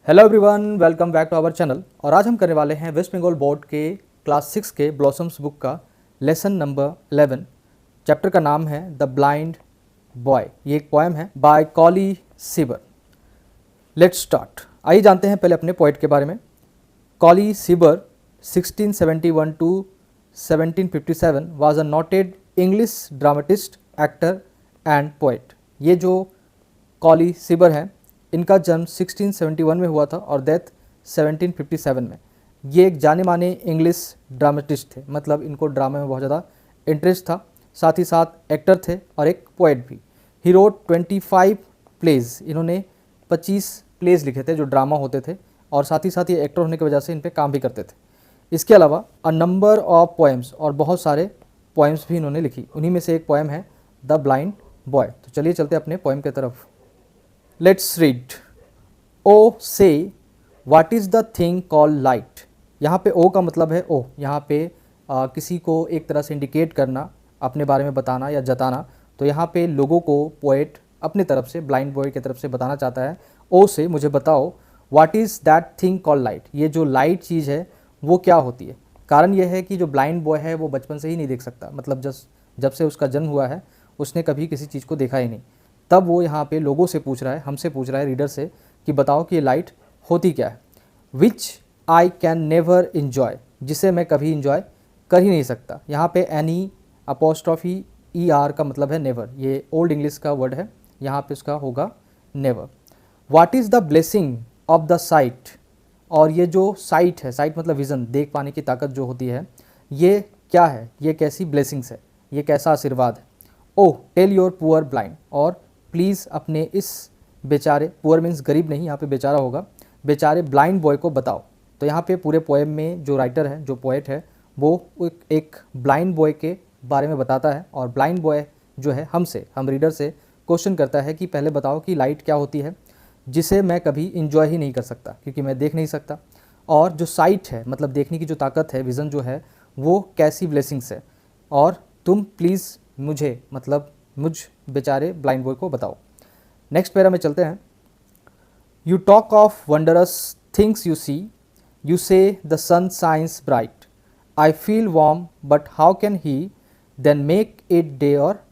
Hello everyone, welcome back to our channel. और आज हम करने वाले हैं वेस्ट बंगाल बोर्ड के क्लास 6 के ब्लॉसम्स बुक का लेसन नंबर 11। चैप्टर का नाम है द ब्लाइंड बॉय। ये एक पोएम है by Colley Cibber. Let's start. आइए जानते हैं पहले अपने पोइट के बारे में। Colley Cibber 1671 to 1757 was a noted English dramatist, actor and poet. ये जो कॉली सीबर हैं, इनका जन्म 1671 में हुआ था और डेथ 1757 में। ये एक जाने माने इंग्लिश ड्रामेटिस्ट थे, मतलब इनको ड्रामे में बहुत ज़्यादा इंटरेस्ट था। साथ ही साथ एक्टर थे और एक पोएट भी। He wrote 25 plays. इन्होंने 25 प्लेज लिखे थे जो ड्रामा होते थे, और साथ ही साथ ये एक्टर होने की वजह से इन पे काम भी करते थे। इसके अलावा अ नंबर ऑफ पोएम्स, और बहुत सारे पोएम्स भी इन्होंने लिखी। उन्हीं में से एक पोएम है द ब्लाइंड बॉय। तो चलिए चलते अपने पोएम की तरफ। Let's read. Oh say what is the thing called light। यहाँ पे ओ का मतलब है ओ, यहाँ पे किसी को एक तरह से इंडिकेट करना, अपने बारे में बताना या जताना। तो यहाँ पे लोगों को पोएट अपनी तरफ से, ब्लाइंड बॉय की तरफ से बताना चाहता है, ओ से मुझे बताओ what is that thing called light. ये जो लाइट चीज़ है वो क्या होती है। कारण यह है कि जो ब्लाइंड बॉय है वो बचपन से ही नहीं देख सकता, मतलब जब से उसका जन्म हुआ है उसने कभी किसी चीज़ को देखा ही नहीं। तब वो यहाँ पे लोगों से पूछ रहा है, हमसे पूछ रहा है, रीडर से, कि बताओ कि ये लाइट होती क्या है। विच आई कैन नेवर इन्जॉय, जिसे मैं कभी इन्जॉय कर ही नहीं सकता। यहाँ पे एनी अपोस्ट्रॉफी ई आर का मतलब है नेवर। ये ओल्ड इंग्लिश का वर्ड है, यहाँ पे उसका होगा never. What is the blessing of the site. और ये जो साइट है, साइट मतलब विज़न, देख पाने की ताकत जो होती है, ये क्या है, ये कैसी ब्लेसिंग्स है, ये कैसा आशीर्वाद है। ओह टेल योर पुअर ब्लाइंड। और प्लीज़ अपने इस बेचारे, पुअर मीन्स गरीब नहीं, यहाँ पे बेचारा होगा, बेचारे ब्लाइंड बॉय को बताओ। तो यहाँ पे पूरे पोएम में जो राइटर है, जो पोएट है, वो एक ब्लाइंड बॉय के बारे में बताता है। और ब्लाइंड बॉय जो है हम रीडर से क्वेश्चन करता है कि पहले बताओ कि लाइट क्या होती है जिसे मैं कभी इंजॉय ही नहीं कर सकता क्योंकि मैं देख नहीं सकता। और जो साइट है, मतलब देखने की जो ताकत है, विज़न जो है, वो कैसी ब्लेसिंग्स है। और तुम प्लीज़ मुझे, मतलब मुझ बेचारे ब्लाइंड बॉय को बताओ। नेक्स्ट पैरा में चलते हैं। You talk of wondrous things you see, you say the sun shines bright, I feel warm but how can he then make it day और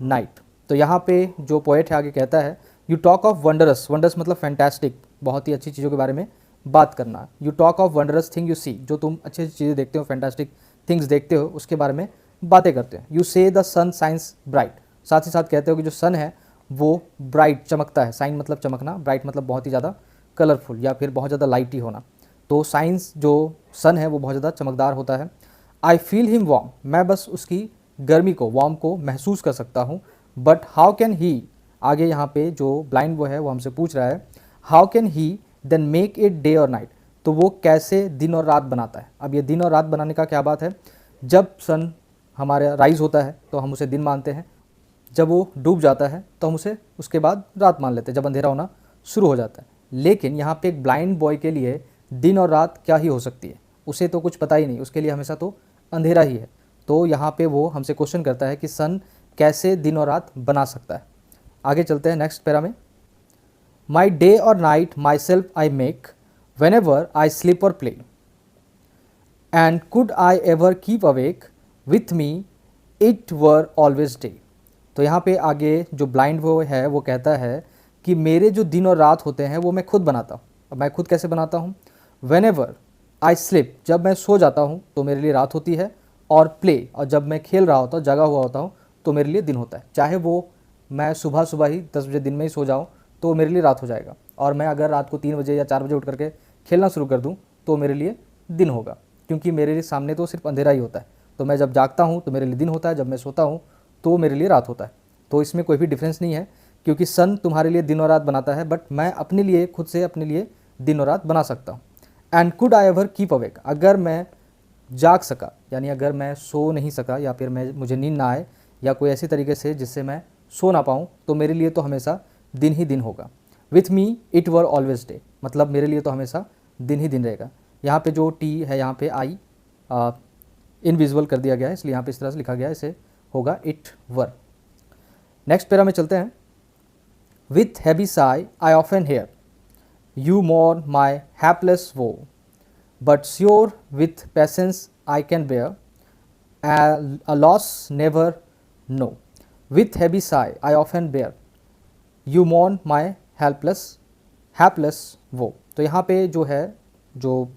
नाइट। तो यहाँ पे जो पोएट है आगे कहता है, you talk of wondrous, wondrous मतलब फैंटास्टिक, बहुत ही अच्छी चीज़ों के बारे में बात करना। You talk of wondrous thing you see, जो तुम अच्छी अच्छी चीज़ें देखते हो, फैंटास्टिक थिंग्स देखते हो, उसके बारे में बातें करते हैं। You say the sun shines bright, साथ ही साथ कहते हो कि जो सन है वो ब्राइट, चमकता है। साइन मतलब चमकना, ब्राइट मतलब बहुत ही ज़्यादा कलरफुल या फिर बहुत ज़्यादा लाइटी होना। तो साइंस, जो सन है वो बहुत ज़्यादा चमकदार होता है। आई फील हिम वार्म, मैं बस उसकी गर्मी को, वार्म को महसूस कर सकता हूँ। बट हाउ कैन ही, आगे यहाँ पे जो ब्लाइंड वो है वो हमसे पूछ रहा है, how can he then make it day और नाइट। तो वो कैसे दिन और रात बनाता है। अब ये दिन और रात बनाने का क्या बात है, जब सन हमारा राइज़ होता है तो हम उसे दिन मानते हैं, जब वो डूब जाता है तो हम उसे उसके बाद रात मान लेते हैं, जब अंधेरा होना शुरू हो जाता है। लेकिन यहाँ पे एक ब्लाइंड बॉय के लिए दिन और रात क्या ही हो सकती है, उसे तो कुछ पता ही नहीं, उसके लिए हमेशा तो अंधेरा ही है। तो यहाँ पे वो हमसे क्वेश्चन करता है कि सन कैसे दिन और रात बना सकता है। आगे चलते हैं नेक्स्ट पैरा में। माई डे और night myself I make whenever I sleep और play, and could I ever keep awake with me it were always day. तो यहाँ पे आगे जो ब्लाइंड वो है वो कहता है कि मेरे जो दिन और रात होते हैं वो मैं खुद बनाता हूँ। अब मैं खुद कैसे बनाता हूँ, वेन एवर आई स्लिप, जब मैं सो जाता हूँ तो मेरे लिए रात होती है, और प्ले, और जब मैं खेल रहा होता हूँ, जगा हुआ होता हूँ, तो मेरे लिए दिन होता है। चाहे वो मैं सुबह सुबह ही 10 बजे दिन में ही सो जाऊँ तो मेरे लिए रात हो जाएगा, और मैं अगर रात को 3 बजे या 4 बजे उठ करके खेलना शुरू कर दूँ तो मेरे लिए दिन होगा, क्योंकि मेरे सामने तो सिर्फ अंधेरा ही होता है। तो मैं जब जागता हूँ तो मेरे लिए दिन होता है, जब मैं सोता हूँ तो मेरे लिए रात होता है। तो इसमें कोई भी डिफरेंस नहीं है, क्योंकि सन तुम्हारे लिए दिन और रात बनाता है, बट मैं अपने लिए, खुद से अपने लिए दिन और रात बना सकता हूँ। And could I ever keep awake, अगर मैं जाग सका, यानी अगर मैं सो नहीं सका या फिर मुझे नींद ना आए या कोई ऐसी तरीके से जिससे मैं सो ना पाऊँ, तो मेरे लिए तो हमेशा दिन ही दिन होगा। With me it were always day, मतलब मेरे लिए तो हमेशा दिन ही दिन रहेगा। यहाँ पे जो टी है, यहाँ पे आई इनविजिबल कर दिया गया है, इसलिए यहाँ पे इस तरह से लिखा गया है, इसे होगा इट वर। नेक्स्ट पैरा में चलते हैं। With heavy sigh I often hear, You mourn my hapless woe, but sure with patience I can bear a loss never know. With heavy sigh I often bear, you mourn my hapless woe. तो यहाँ पे जो है, जो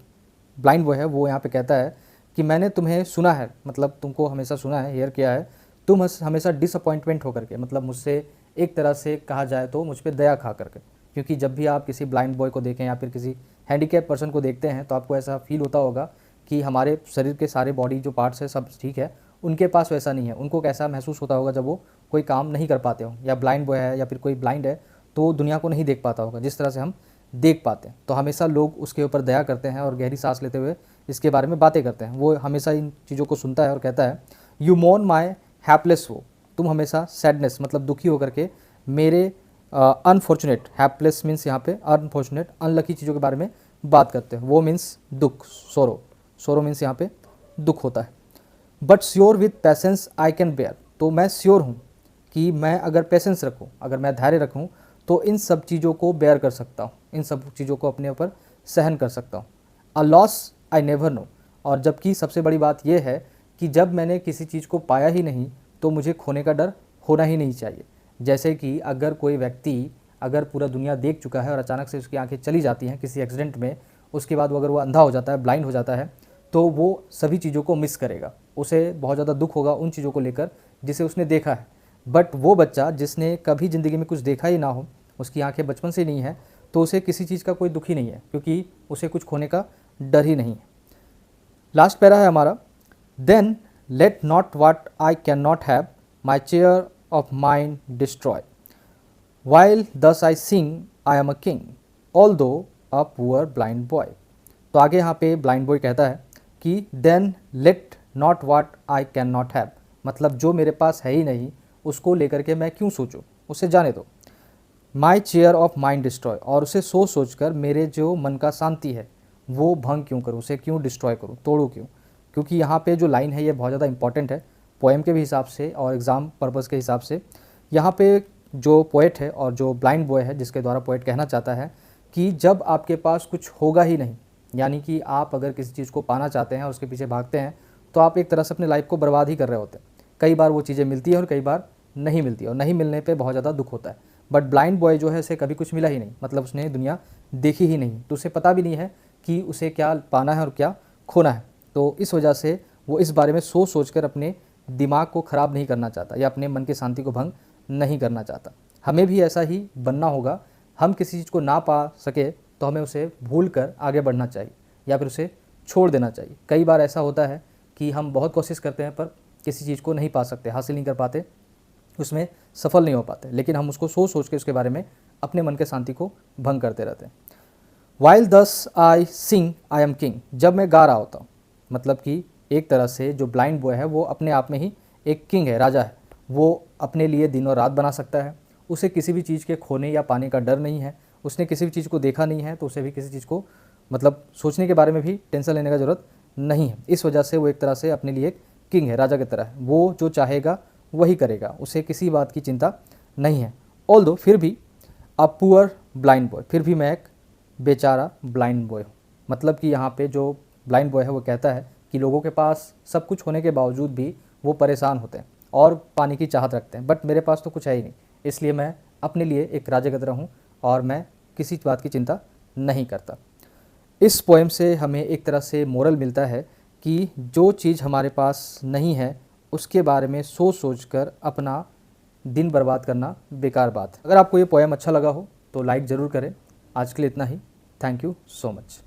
blind boy है वो यहाँ पे कहता है कि मैंने तुम्हें सुना है, मतलब तुमको हमेशा सुना है, हेयर किया है, तुम हमेशा डिसअपॉइंटमेंट होकर के, मतलब मुझसे एक तरह से कहा जाए तो मुझ पर दया खा करके, क्योंकि जब भी आप किसी ब्लाइंड बॉय को देखें या फिर किसी हैंडीकैप पर्सन को देखते हैं तो आपको ऐसा फील होता होगा कि हमारे शरीर के सारे बॉडी जो पार्ट्स है सब ठीक है, उनके पास वैसा नहीं है। उनको कैसा महसूस होता होगा जब वो कोई काम नहीं कर पाते हो, या ब्लाइंड बॉय है या फिर कोई ब्लाइंड है तो दुनिया को नहीं देख पाता होगा जिस तरह से हम देख पाते हैं। तो हमेशा लोग उसके ऊपर दया करते हैं और गहरी सांस लेते हुए इसके बारे में बातें करते हैं। वो हमेशा इन चीज़ों को सुनता है और कहता है यू मोर्न माई हैप्लेस वो, तुम हमेशा सैडनेस मतलब दुखी होकर के मेरे अनफॉर्चुनेट, हैप्लेस मीन्स यहाँ पे अनफॉर्चुनेट अनलकी चीज़ों के बारे में बात करते हैं। वो मीन्स दुख, सोरो, सोरो मीन्स यहाँ पे दुख होता है। But sure with patience I can bear, तो मैं श्योर हूँ कि मैं अगर पेशेंस रखूँ, अगर मैं धैर्य रखूँ तो इन सब चीज़ों को बेयर कर सकता हूँ, इन सब चीज़ों को अपने ऊपर सहन कर सकता हूँ। A loss I never know, और जबकि सबसे बड़ी बात यह है कि जब मैंने किसी चीज़ को पाया ही नहीं तो मुझे खोने का डर होना ही नहीं चाहिए। जैसे कि अगर कोई व्यक्ति अगर पूरा दुनिया देख चुका है और अचानक से उसकी आंखें चली जाती हैं किसी एक्सीडेंट में, उसके बाद वो अगर वो अंधा हो जाता है, ब्लाइंड हो जाता है, तो वो सभी चीज़ों को मिस करेगा, उसे बहुत ज़्यादा दुख होगा उन चीज़ों को लेकर जिसे उसने देखा है। बट वो बच्चा जिसने कभी ज़िंदगी में कुछ देखा ही ना हो, उसकी आंखें बचपन से नहीं है, तो उसे किसी चीज़ का कोई दुख ही नहीं है, क्योंकि उसे कुछ खोने का डर ही नहीं है। लास्ट पैरा है हमारा, then let not what I can not have my cheer of mind destroy, while thus I sing I am a king although a poor blind boy. तो आगे यहाँ पे ब्लाइंड बॉय कहता है कि then let not what I can not हैव, मतलब जो मेरे पास है ही नहीं उसको लेकर के मैं क्यों सोचूं, उसे जाने दो। माई चेयर ऑफ माइंड डिस्ट्रॉय, और उसे सोच कर मेरे जो मन का शांति है वो भंग क्यों करूँ, उसे क्यों डिस्ट्रॉय करूँ, तोड़ूँ क्यों। क्योंकि यहाँ पे जो लाइन है ये बहुत ज़्यादा इंपॉर्टेंट है पोएम के भी हिसाब से और एग्ज़ाम पर्पज़ के हिसाब से। यहाँ पे जो पोएट है और जो ब्लाइंड बॉय है जिसके द्वारा पोएट कहना चाहता है कि जब आपके पास कुछ होगा ही नहीं, यानी कि आप अगर किसी चीज़ को पाना चाहते हैं और उसके पीछे भागते हैं तो आप एक तरह से अपनी लाइफ को बर्बाद ही कर रहे होते हैं। कई बार वो चीज़ें मिलती है और कई बार नहीं मिलती है, और नहीं मिलने पे बहुत ज़्यादा दुख होता है। बट ब्लाइंड बॉय जो है उसे कभी कुछ मिला ही नहीं, मतलब उसने दुनिया देखी ही नहीं, तो उसे पता भी नहीं है कि उसे क्या पाना है और क्या खोना है। तो इस वजह से वो इस बारे में सोच कर अपने दिमाग को ख़राब नहीं करना चाहता या अपने मन की शांति को भंग नहीं करना चाहता। हमें भी ऐसा ही बनना होगा। हम किसी चीज़ को ना पा सके तो हमें उसे भूल कर आगे बढ़ना चाहिए या फिर उसे छोड़ देना चाहिए। कई बार ऐसा होता है कि हम बहुत कोशिश करते हैं पर किसी चीज़ को नहीं पा सकते, हासिल नहीं कर पाते, उसमें सफल नहीं हो पाते, लेकिन हम उसको सोच के उसके बारे में अपने मन के शांति को भंग करते रहते हैं। While thus I sing I am king, जब मैं गा रहा होता हूँ, मतलब कि एक तरह से जो ब्लाइंड बॉय है वो अपने आप में ही एक किंग है, राजा है। वो अपने लिए दिन और रात बना सकता है, उसे किसी भी चीज़ के खोने या पाने का डर नहीं है, उसने किसी भी चीज़ को देखा नहीं है तो उसे भी किसी चीज़ को मतलब सोचने के बारे में भी टेंशन लेने का ज़रूरत नहीं है। इस वजह से वो एक तरह से अपने लिए एक किंग है, राजा की तरह है। वो जो चाहेगा वही करेगा, उसे किसी बात की चिंता नहीं है। ऑल्दो फिर भी अ पुअर ब्लाइंड बॉय, फिर भी मैं एक बेचारा ब्लाइंड बॉय हूँ। मतलब कि यहाँ पे जो ब्लाइंड बॉय है वो कहता है कि लोगों के पास सब कुछ होने के बावजूद भी वो परेशान होते हैं और पाने की चाहत रखते हैं, बट मेरे पास तो कुछ है ही नहीं, इसलिए मैं अपने लिए एक राजा की तरह हूँ और मैं किसी बात की चिंता नहीं करता। इस पोएम से हमें एक तरह से मोरल मिलता है कि जो चीज़ हमारे पास नहीं है उसके बारे में सोच कर अपना दिन बर्बाद करना बेकार बात है। अगर आपको ये पोएम अच्छा लगा हो तो लाइक ज़रूर करें। आज के लिए इतना ही। Thank you so much.